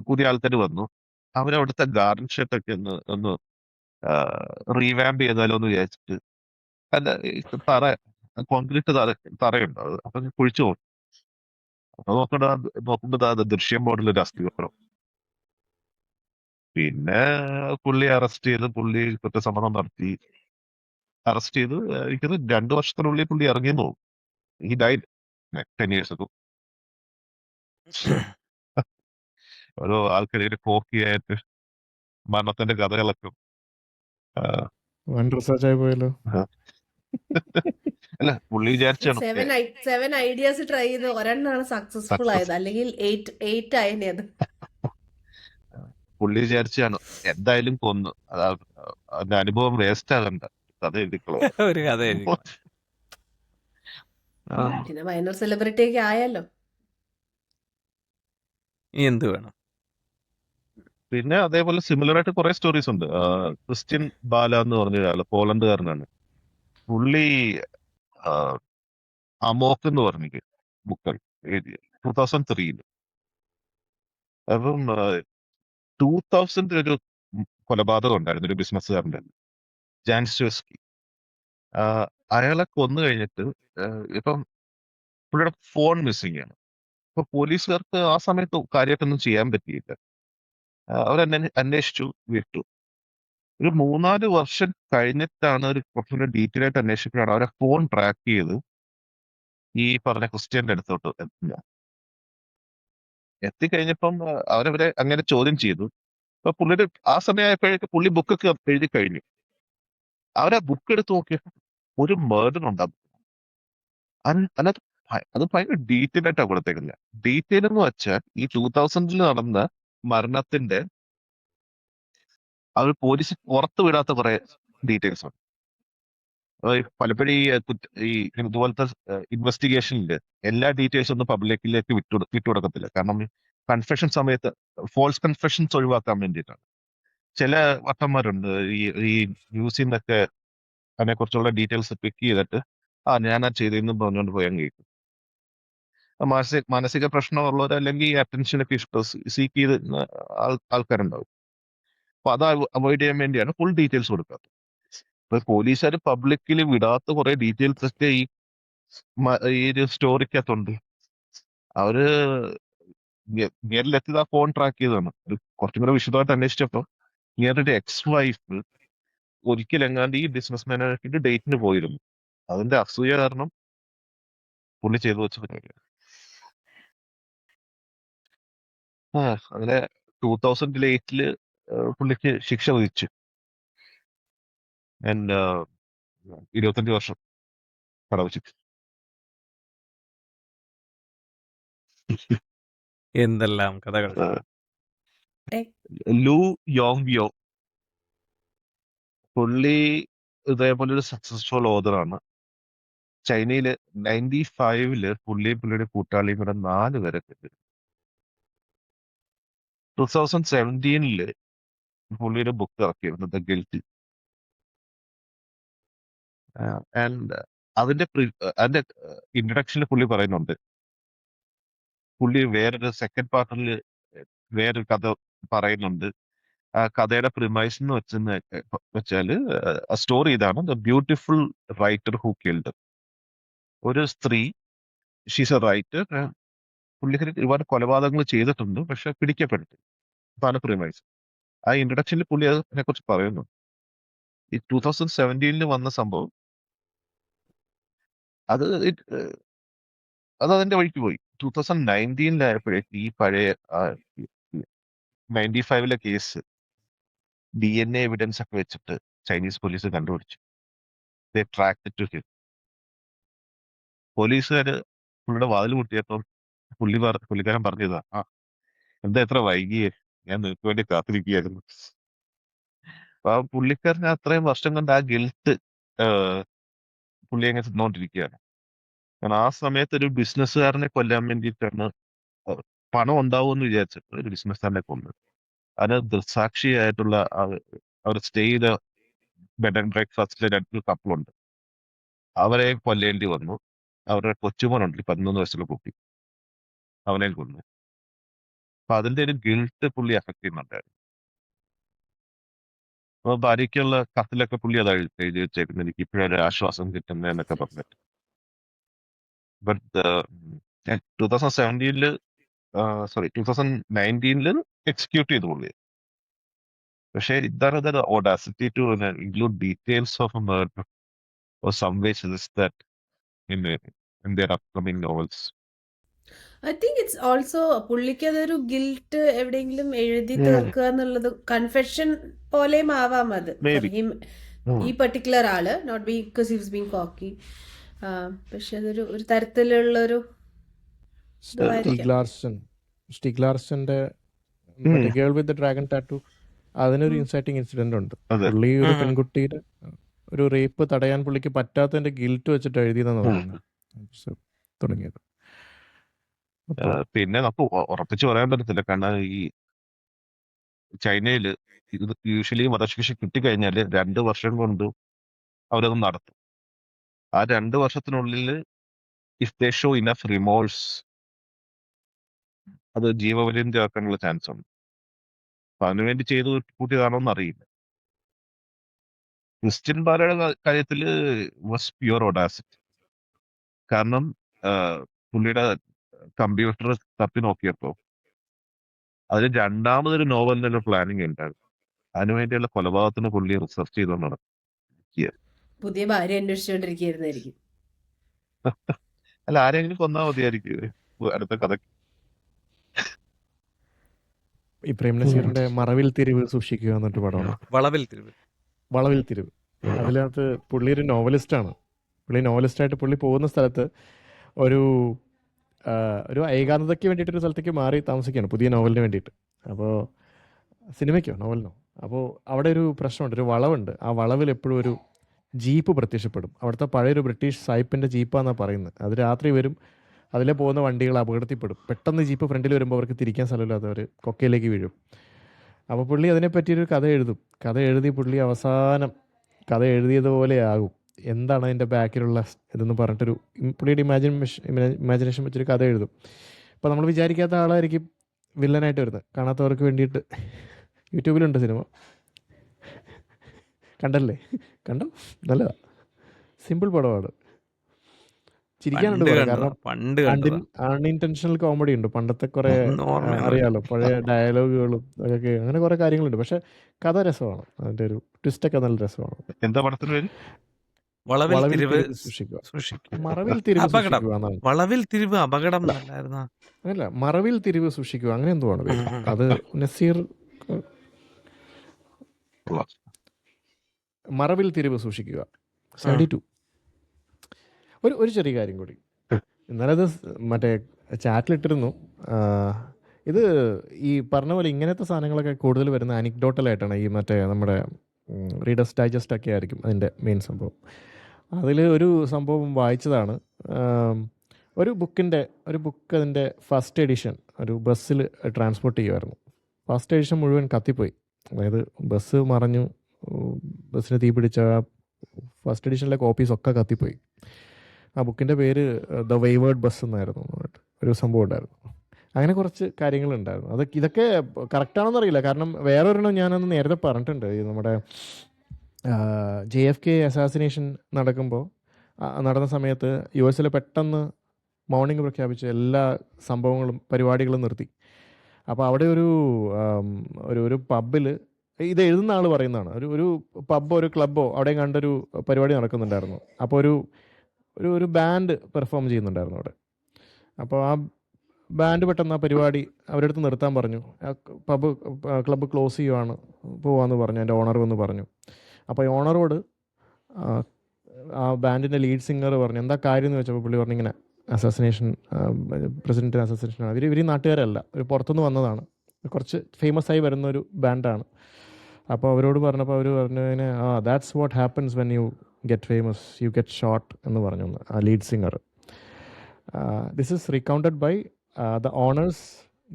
പുതിയ ആൾക്കാർ വന്നു. അവരവിടുത്തെ ഗാർഡൻ ഷെഡൊക്കെ ഒന്ന് റീവാമ്പ് ചെയ്താലോ എന്ന് വിചാരിച്ചിട്ട്, അല്ല തറ കോൺക്രീറ്റ് തറയുണ്ട്, അത് അപ്പൊ കുഴിച്ചു പോകും. അപ്പൊ നോക്കുമ്പോ അത് ദൃശ്യം ബോർഡിലൊരു അസ്ഥികൂടം. പിന്നെ പുള്ളി അറസ്റ്റ് ചെയ്ത്, പുള്ളി കുറ്റസമ്മതം നടത്തി, അറസ്റ്റ് ചെയ്ത് എനിക്കത് 2 വർഷത്തിനുള്ളിൽ പുള്ളി ഇറങ്ങിയെന്ന് തോന്നും. He died 10 years ago. ഓരോ ആൾക്കാരെ കോക്കിയായിട്ട് മരണത്തിന്റെ കഥകളൊക്കെ. വൺ റിസർച്ച് ആയി പോയല്ലോ. അല്ല പുള്ളി വിചാരിച്ചാണ് 7 ഐഡിയാസ് ട്രൈ ചെയ്ത് ഒരെണ്ണമാണ് സക്സസ്ഫുൾ ആയത്, അല്ലെങ്കിൽ 8 ആയനെ അത്. പുള്ളി വിചാരിച്ചാണ് എന്തായാലും കൊന്നു, അതിന്റെ അനുഭവം വേസ്റ്റ് ആകണ്ട, കഥ എഴുതിക്കളോ. ഒരു കഥ എഴുതിക്കണം. പിന്നെ മൈനർ സെലിബ്രിറ്റി ഒക്കെ ആയല്ലോ. ഇനി എന്ത് വേണം? പിന്നെ അതേപോലെ സിമിലർ ആയിട്ട് കുറെ സ്റ്റോറീസ് ഉണ്ട്. ക്രിസ്ത്യൻ ബാല എന്ന് പറഞ്ഞ ഒരാള്, പോളണ്ടുകാരനാണ്. പുള്ളി അമോക്ക് എന്ന് പറഞ്ഞ ബുക്ക് എഴുതിയ 2003. അപ്പം 2000 ഒരു കൊലപാതകം ഉണ്ടായിരുന്നു ഒരു ബിസിനസ്സുകാരൻ്റെ, ജാൻ സ്റ്റോസ്കി. അയാളെ കൊന്നു കഴിഞ്ഞിട്ട് ഇപ്പം പുള്ളിയുടെ ഫോൺ മിസ്സിംഗ് ആണ്. അപ്പൊ പോലീസുകാർക്ക് ആ സമയത്ത് കാര്യമായിട്ടൊന്നും ചെയ്യാൻ പറ്റിയില്ല. അന്വേഷിച്ചു, വിട്ടു. ഒരു 3-4 വർഷം കഴിഞ്ഞിട്ടാണ് ഒരു കുറച്ചുകൂടെ ഡീറ്റെയിൽ ആയിട്ട് അന്വേഷിച്ചപ്പോഴാണ് അവരെ ഫോൺ ട്രാക്ക് ചെയ്ത് ഈ പറഞ്ഞ ക്രിസ്ത്യന്റെ അടുത്തോട്ട് എത്തിക്കഴിഞ്ഞപ്പം അവരവരെ അങ്ങനെ ചോദ്യം ചെയ്തു. അപ്പൊ പുള്ളിയുടെ ആ സമയമായപ്പോഴേക്ക് പുള്ളി ബുക്കൊക്കെ എഴുതി കഴിഞ്ഞു. അവരാ ബുക്ക് എടുത്ത് നോക്കിയപ്പോൾ ഒരു മേർഡർ ഉണ്ടാകും. അതിനകത്ത് അത് ഭയങ്കര ഡീറ്റെയിൽ ആയിട്ടാണ് കൊടുത്തേക്കുന്നത്. ഡീറ്റെയിൽ എന്ന് വെച്ചാൽ ഈ 2000 നടന്ന മരണത്തിന്റെ അവർ പോലീസ് പുറത്തു വിടാത്ത കുറെ ഡീറ്റെയിൽസ് ഉണ്ട്. പലപ്പോഴും ഈ ഇതുപോലത്തെ ഇൻവെസ്റ്റിഗേഷനിൽ എല്ലാ ഡീറ്റെയിൽസും ഒന്നും പബ്ലിക്കിലേക്ക് വിട്ടുകൊടുക്കത്തില്ല. കാരണം കൺഫെഷൻ സമയത്ത് ഫോൾസ് കൺഫെഷൻസ് ഒഴിവാക്കാൻ വേണ്ടിയിട്ടാണ്. ചില വട്ടന്മാരുണ്ട് ഈ ന്യൂസിൽ നിന്നൊക്കെ അതിനെ കുറിച്ചുള്ള ഡീറ്റെയിൽസ് പിക്ക് ചെയ്തിട്ട് ഞാനാ ചെയ്തെന്നും പറഞ്ഞുകൊണ്ട് പോയി അങ്ങ് കേൾക്കും. മാനസിക പ്രശ്നമുള്ളവർ അല്ലെങ്കിൽ ഈ അറ്റൻഷനൊക്കെ സീക്ക് ചെയ്ത് ആൾക്കാരുണ്ടാവും. അപ്പൊ അത് അവോയ്ഡ് ചെയ്യാൻ വേണ്ടിയാണ് ഫുൾ ഡീറ്റെയിൽസ് കൊടുക്കാത്തത്. ഇപ്പൊ പോലീസുകാർ പബ്ലിക്കിൽ വിടാത്ത കുറെ ഡീറ്റെയിൽസ് ഒക്കെ ഈ ഒരു സ്റ്റോറിക്കകത്തുണ്ട്. അവര് നേരിലെത്തിയത് ആ ഫോൺ ട്രാക്ക് ചെയ്തതാണ്. കുറച്ചും കൂടെ വിശദമായിട്ട് അന്വേഷിച്ചപ്പോ നേരിട്ട് എക്സ് വൈഫ് ഒരിക്കലെങ്ങാണ്ട് ഈ ബിസിനസ്മാനായിട്ട് ഡേറ്റിന് പോയിരുന്നു. അതിന്റെ അസൂയ കാരണം പുള്ളി ചെയ്തു വെച്ച പരിപാടിയാണ്. അങ്ങനെ 2008 പുള്ളിക്ക് ശിക്ഷ വിധിച്ചു. ആൻഡ് 25 വർഷം തടവ് ശിക്ഷ. എന്തെല്ലാം കഥകൾ. ആ, ഏ, ലൂ യോങ് ബ്യോ പുള്ളി ഇതേപോലെ ഒരു സക്സസ്ഫുൾ ഓതറാണ്. ചൈനയില് 95 പുള്ളിയുടെ കൂട്ടാളിയും കൂടെ 4 പേരെ കിട്ടി. 2017 പുള്ളിയുടെ ബുക്ക് ഇറക്കിയിരുന്നു ദ ഗിൽറ്റി. ആൻഡ് അതിന്റെ ഇൻട്രഡക്ഷനിൽ പുള്ളി പറയുന്നുണ്ട്, പുള്ളി വേറൊരു സെക്കൻഡ് പാർട്ടിൽ വേറൊരു കഥ പറയുന്നുണ്ട്. ആ കഥയുടെ പ്രിമൈസ് എന്ന് വെച്ചാല് ആ സ്റ്റോറി ഇതാണ്: the beautiful writer who killed. ഒരു സ്ത്രീ, ഷീസ് എ റൈറ്റർ, പുള്ളിക്കാരി ഒരുപാട് കൊലപാതകങ്ങൾ ചെയ്തിട്ടുണ്ട്, പക്ഷെ പിടിക്കപ്പെട്ടു. അതാണ് പ്രിമൈസ്. ആ ഇൻട്രഡക്ഷനിൽ പുള്ളി അതിനെ കുറിച്ച് പറയുന്നു. ഈ 2017 വന്ന സംഭവം അത് അത് അതിന്റെ വഴിക്ക് പോയി. 2019 ഈ പഴയ 95 കേസ് DNA എവിഡൻസ് ഒക്കെ വെച്ചിട്ട് ചൈനീസ് പോലീസ് കണ്ടുപിടിച്ചു. They tracked it to him. പോലീസുകാര് പുള്ളിയുടെ വാതിൽ മുട്ടിയപ്പം പുള്ളിക്കാരൻ പറഞ്ഞതാ, എന്താ എത്ര വൈകിയേ, ഞാൻ നിനക്ക് വേണ്ടി കാത്തിരിക്കുകയായിരുന്നു. അപ്പൊ ആ പുള്ളിക്കാരന് അത്രയും വർഷം കൊണ്ട് ആ ഗിൽട്ട് പുള്ളി അങ്ങനെ തിന്നോണ്ടിരിക്കുകയാണ്. കാരണം ആ സമയത്ത് ഒരു ബിസിനസ്സുകാരനെ കൊല്ലാൻ വേണ്ടിയിട്ടാണ് പണം ഉണ്ടാവുമെന്ന് വിചാരിച്ചിട്ട് ഒരു ബിസിനസ്സുകാരനെ കൊന്നത്. അതിന് ദൃസാക്ഷിയായിട്ടുള്ള അവർ സ്റ്റേ ചെയ്ത ബെഡ് ആൻഡ് ബ്രേക്ക്ഫാസ്റ്റിലെ 2 കപ്പിളുണ്ട്. അവരെ കൊല്ലേണ്ടി വന്നു. അവരുടെ കൊച്ചുമോനുണ്ട്, 13 വയസ്സുള്ള കുട്ടി, അവനെയും കൊന്നു. അപ്പൊ അതിന്റെ ഒരു ഗിൽട്ട് പുള്ളി അഫക്ട് ചെയ്യുന്നുണ്ടായിരുന്നു. അപ്പൊ ഭാര്യയ്ക്കുള്ള കത്തിലൊക്കെ പുള്ളി അതാ എഴുതി വെച്ചേക്കുന്നത്, എനിക്ക് ഇപ്പോഴൊരു ആശ്വാസം കിട്ടുന്നതെന്നൊക്കെ പറഞ്ഞിട്ട്. ബട്ട് 2019 എക്സിക്യൂട്ട് ചെയ്തു പുള്ളി. പക്ഷേ ഇതാണ് audacity to include details of a murder or some way suggest that in their upcoming novels. I think it's also പുള്ളിക്ക് അതൊരു ഗിൽട്ട് എവിടെയെങ്കിലും എഴുതി Mm. തീർക്കുക എന്നുള്ളത് കൺഫെഷൻ പോലെയും ആവാം അത് ഫോർ Maybe. ഹിം. Mm. ഈ പെർട്ടിക്കുലർ ആള് not because he was being cocky, പക്ഷെ അതൊരു ഒരു തരത്തിലുള്ളൊരു ഇതുമായിരിക്കാം. സ്റ്റിഗ്ലാർസന്റെ മറ്റേ Mm. Girl with dragon tattoo, അതിനൊരു ഇൻസൈറ്റിംഗ് ഇൻസിഡന്റ് ഉണ്ട്. അതെ. പുള്ളി ഒരു ഉം. പെൺകുട്ടിയുടെ ഒരു റേപ്പ് തടയാൻ പുള്ളിക്ക് പറ്റാത്തതിന്റെ ഗിൽറ്റ് വെച്ചിട്ട് എഴുതിയെന്നാണ് പറയുന്നത് തുടങ്ങിയത്. അപ്പൊ പിന്നെ നമുക്ക് ഉറപ്പിച്ച് പറയാൻ പറ്റത്തില്ല. കാരണം ഈ ചൈനയില് ഇത് യൂഷ്വലി വധശിക്ഷ കിട്ടിക്കഴിഞ്ഞാല് 2 വർഷം കൊണ്ട് അവരത് നടത്തും. ആ 2 വർഷത്തിനുള്ളിൽ if they show enough remorse അത് ജീവപര്യന്തമാക്കാനുള്ള ചാൻസ് ഉണ്ട്. അപ്പൊ അതിനുവേണ്ടി ചെയ്തു കൂട്ടിയതാണോ എന്ന് അറിയില്ല. ക്രിസ്ത്യൻ ബാലയുടെ കാര്യത്തില് വാസ് പ്യുവർ ഓഡാസിറ്റി. കാരണം പുള്ളിയുടെ കമ്പ്യൂട്ടർ തപ്പി നോക്കിയപ്പോ അതിൽ 2ാമതൊരു നോവലിന്റെ പ്ലാനിങ് ഉണ്ടായിരുന്നു. അതിനുവേണ്ടിയുള്ള കൊലപാതകത്തിന് പുള്ളി റിസർച്ച് ചെയ്തുകൊണ്ട് നടക്കും. പുതിയ ഭാര്യ അന്വേഷിച്ചുകൊണ്ടിരിക്കുകയായിരുന്നായിരിക്കും. അല്ല, ആരെങ്കിലും കൊന്നാ മതിയായിരിക്കും അടുത്ത കഥ. ഈ പ്രേം നസീറിന്റെ മറവിൽ തിരിവ് സൂക്ഷിക്കുക എന്നിട്ട് പടമാണ്, വളവിൽ തിരിവ്. വളവിൽ തിരിവ്. അതിനകത്ത് പുള്ളി ഒരു നോവലിസ്റ്റാണ്. പുള്ളി നോവലിസ്റ്റായിട്ട് പുള്ളി പോകുന്ന സ്ഥലത്ത് ഒരു ഒരു ഏകാന്തതയ്ക്ക് വേണ്ടിയിട്ട് ഒരു സ്ഥലത്തേക്ക് മാറി താമസിക്കുകയാണ് പുതിയ നോവലിന് വേണ്ടിയിട്ട്. അപ്പോൾ സിനിമയ്ക്കോ നോവലിനോ. അപ്പോൾ അവിടെ ഒരു പ്രശ്നമുണ്ട്, ഒരു വളവുണ്ട്. ആ വളവിൽ എപ്പോഴും ഒരു ജീപ്പ് പ്രത്യക്ഷപ്പെടും. അവിടുത്തെ പഴയൊരു ബ്രിട്ടീഷ് സായിപ്പിൻ്റെ ജീപ്പാന്നാണ് പറയുന്നത്. അത് രാത്രി വരും, അതിലെ പോകുന്ന വണ്ടികൾ അപകടത്തിൽപ്പെടും. പെട്ടെന്ന് ജീപ്പ് ഫ്രണ്ടിൽ വരുമ്പോൾ അവർക്ക് തിരിക്കാൻ സ്ഥലമില്ലാതെ അവർ കൊക്കയിലേക്ക് വീഴും. അപ്പോൾ പുള്ളി അതിനെപ്പറ്റിയൊരു കഥ എഴുതും. കഥ എഴുതി പുള്ളി അവസാനം കഥ എഴുതിയതുപോലെ ആകും. എന്താണ് അതിൻ്റെ ബാക്കിലുള്ള ഇതെന്ന് പറഞ്ഞിട്ടൊരു പുള്ളിയുടെ ഇമാജിനേഷൻ വെച്ചൊരു കഥ എഴുതും. അപ്പോൾ നമ്മൾ വിചാരിക്കാത്ത ആളായിരിക്കും വില്ലനായിട്ട് വരുന്നത്. കാണാത്തവർക്ക് വേണ്ടിയിട്ട് യൂട്യൂബിലുണ്ട് സിനിമ, കണ്ടല്ലേ? കണ്ടോ? നല്ലതാ, സിമ്പിൾ പടമാണ്. ചിരിക്കാനുണ്ട് പണ്ട് കുറെ. കണ്ടതാ, കാരണം പണ്ട് കണ്ടതാ. അൺഇൻറ്റൻഷണൽ കോമഡി ഉണ്ട്. പണ്ടത്തെ കുറെ ഒന്നും ഓർമ്മയൊന്നുമില്ല. അറിയാലോ, പഴയ ഡയലോഗുകളും അതൊക്കെ, അങ്ങനെ കുറെ കാര്യങ്ങളുണ്ട്. പക്ഷെ കഥ രസമാണ്, അതിൻ്റെ ഒരു ട്വിസ്റ്റൊക്കെ നല്ല രസമാണ്. എന്താ പടത്തിന് പേര്? വളവിൽ വളവിൽ തിരിവ് തിരിവ് സൂക്ഷിക്കുക. സൂക്ഷിക്കുക. മറവിൽ തിരിവ് അപകടം. സൂക്ഷിക്കുക എന്നാണ്. വളവിൽ തിരിവ് അപകടം എന്നല്ലായിരുന്നാ? അല്ല, മറവിൽ തിരിവ് സൂക്ഷിക്കുക, അങ്ങനെ എന്തോ ആണ് പേര്. അത് നസീർ കൊള്ളാം. മറവിൽ തിരിവ് സൂക്ഷിക്കുക 72. ഒരു ചെറിയ കാര്യം കൂടി, ഇന്നലെ അത് മറ്റേ ചാറ്റിലിട്ടിരുന്നു. ഇത് ഈ പറഞ്ഞ പോലെ ഇങ്ങനത്തെ സാധനങ്ങളൊക്കെ കൂടുതൽ വരുന്ന അനിക്ഡോട്ടലായിട്ടാണ്. ഈ മറ്റേ നമ്മുടെ റീഡേഴ്സ് ഡൈജസ്റ്റ് ഒക്കെ ആയിരിക്കും അതിൻ്റെ മെയിൻ സംഭവം. അതിൽ ഒരു സംഭവം വായിച്ചതാണ്. ഒരു ബുക്ക് അതിൻ്റെ ഫസ്റ്റ് എഡിഷൻ ഒരു ബസ്സിൽ ട്രാൻസ്പോർട്ട് ചെയ്യുമായിരുന്നു. ഫസ്റ്റ് എഡിഷൻ മുഴുവൻ കത്തിപ്പോയി. അതായത് ബസ് മറഞ്ഞു, ബസ്സിന് തീ പിടിച്ച ഫസ്റ്റ് എഡിഷനിലെ കോപ്പീസൊക്കെ കത്തിപ്പോയി. ആ ബുക്കിൻ്റെ പേര് ദ വെയ്വേർഡ് ബസ് എന്നായിരുന്നു ഒരു സംഭവം ഉണ്ടായിരുന്നു. അങ്ങനെ കുറച്ച് കാര്യങ്ങളുണ്ടായിരുന്നു. ഇതൊക്കെ കറക്റ്റാണെന്ന് അറിയില്ല. കാരണം വേറൊരെണ്ണം ഞാനന്ന് നേരത്തെ പറഞ്ഞിട്ടുണ്ട്. ഈ നമ്മുടെ JFK അസാസിനേഷൻ നടന്ന സമയത്ത് US പെട്ടെന്ന് മൗണിംഗ് പ്രഖ്യാപിച്ച് എല്ലാ പരിപാടികളും നിർത്തി. അപ്പോൾ അവിടെ ഒരു പബ്ബിൽ ഇത് എഴുതുന്ന ആൾ പറയുന്നതാണ്, ഒരു പബ്ബോ ഒരു ക്ലബ്ബോ അവിടെ കണ്ടൊരു പരിപാടി നടക്കുന്നുണ്ടായിരുന്നു. അപ്പോൾ ഒരു ബാൻഡ് പെർഫോം ചെയ്യുന്നുണ്ടായിരുന്നു അവിടെ. അപ്പോൾ ആ ബാൻഡ് പെട്ടെന്ന് ആ പരിപാടി അവരുടെ അടുത്ത് നിർത്താൻ പറഞ്ഞു. ക്ലബ്ബ് ക്ലോസ് ചെയ്യുവാണ്, പോവാന്ന് പറഞ്ഞു. എൻ്റെ ഓണർ വന്ന് പറഞ്ഞു. അപ്പോൾ ഈ ഓണറോട് ആ ബാൻഡിൻ്റെ ലീഡ് സിംഗർ പറഞ്ഞു എന്താ കാര്യം എന്ന് വെച്ചപ്പോൾ പുള്ളി പറഞ്ഞു ഇങ്ങനെ പ്രസിഡൻറ്റിന് അസാസിനേഷനാണ്. ഇവർ നാട്ടുകാരല്ല, ഒരു പുറത്തുനിന്ന് വന്നതാണ്, കുറച്ച് ഫേമസ് ആയി വരുന്ന ഒരു ബാൻഡാണ്. അപ്പോൾ അവരോട് പറഞ്ഞപ്പോൾ അവർ പറഞ്ഞു that's what happens when you get famous, you get shot എന്ന് പറഞ്ഞു ആ lead singer. This is recounted by the owner's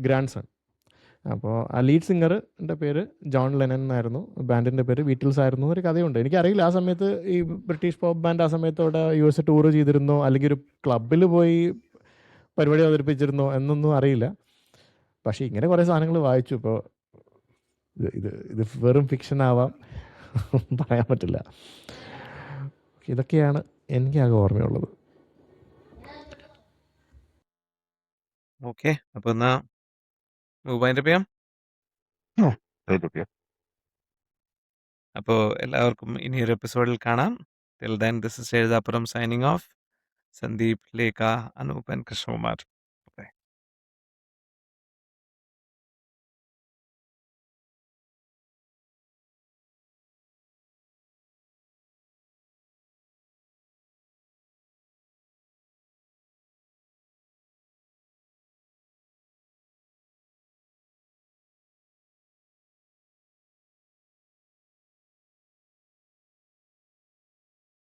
grandson. അപ്പോൾ ആ ലീഡ് സിംഗറിൻ്റെ പേര് ജോൺ ലെനൻ എന്നായിരുന്നു, ബാൻഡിൻ്റെ പേര് ബീറ്റിൽസ് ആയിരുന്നു എന്നൊരു കഥയുണ്ട്. എനിക്കറിയില്ല ആ സമയത്ത് ഈ ബ്രിട്ടീഷ് പോപ്പ് ബാൻഡ് ആ സമയത്ത് അവിടെ US ടൂർ ചെയ്തിരുന്നോ അല്ലെങ്കിൽ ഒരു ക്ലബിൽ പോയി പരിപാടി അവതരിപ്പിച്ചിരുന്നോ എന്നൊന്നും അറിയില്ല. പക്ഷേ ഇങ്ങനെ കുറേ സാധനങ്ങൾ വായിച്ചു. ഇപ്പോൾ ഇത് വെറും ഫിക്ഷൻ ആവാം, പറയാൻ പറ്റില്ല. ഇതൊക്കെയാണ് എനിക്കാകെ ഓർമ്മയുള്ളത്. ഓക്കെ, അപ്പൊ എന്നാ വൈൻഡ് അപ്പ് ചെയ്യാം. അപ്പോൾ എല്ലാവർക്കും ഇനിയൊരു എപ്പിസോഡിൽ കാണാം. Till then this is Ezhuthappuram signing off. Sandeep, Lekha, Anoop and Krishnakumar.